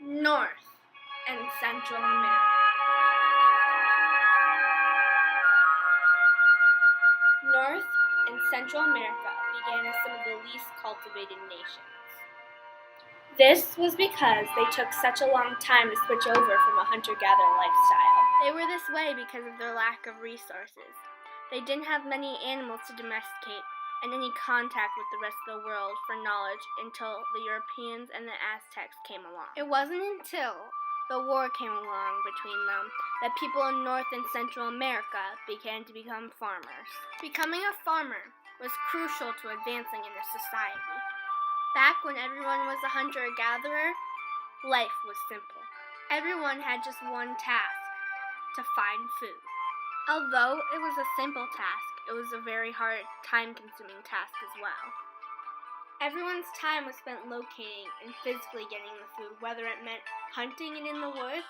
North and Central America. North and Central America began as some of the least cultivated nations. This was because they took such a long time to switch over from a hunter-gatherer lifestyle. They were this way because of their lack of resources. They didn't have many animals to domesticate and any contact with the rest of the world for knowledge until the Europeans and the Aztecs came along. It wasn't until the war came along between them that people in North and Central America began to become farmers. Becoming a farmer was crucial to advancing in a society. Back when everyone was a hunter-gatherer, life was simple. Everyone had just one task: to find food. Although it was a simple task, it was a very hard, time-consuming task as well. Everyone's time was spent locating and physically getting the food, whether it meant hunting it in the woods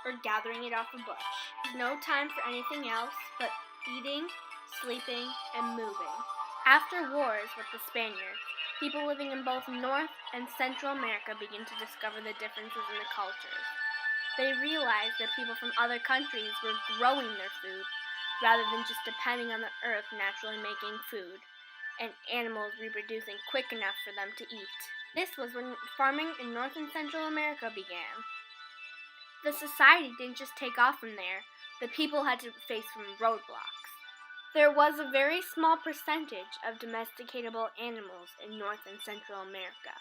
or gathering it off a bush. No time for anything else but eating, sleeping, and moving. After wars with the Spaniards, people living in both North and Central America began to discover the differences in the cultures. They realized that people from other countries were growing their food rather than just depending on the earth naturally making food and animals reproducing quick enough for them to eat. This was when farming in North and Central America began. The society didn't just take off from there. The people had to face some roadblocks. There was a very small percentage of domesticatable animals in North and Central America.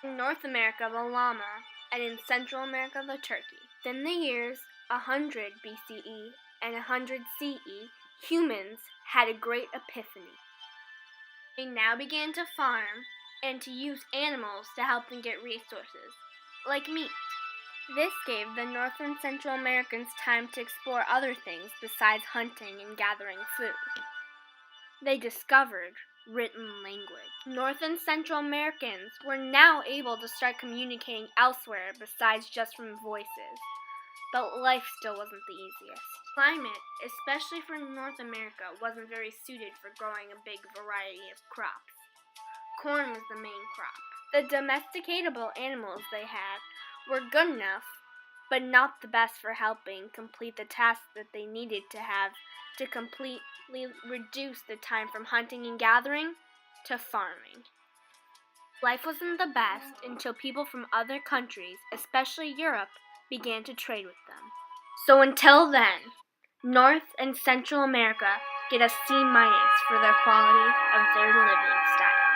In North America, the llama, and in Central America, the turkey. Within the years 100 BCE and 100 CE, humans had a great epiphany. They now began to farm and to use animals to help them get resources, like meat. This gave the North and Central Americans time to explore other things besides hunting and gathering food. They discovered written language. North and Central Americans were now able to start communicating elsewhere besides just from voices. But life still wasn't the easiest. Climate, especially for North America, wasn't very suited for growing a big variety of crops. Corn was the main crop. The domesticatable animals they had were good enough, but not the best for helping complete the tasks that they needed to have to completely reduce the time from hunting and gathering to farming. Life wasn't the best until people from other countries, especially Europe, began to trade with them. So until then, North and Central America get a C- for their quality of their living style.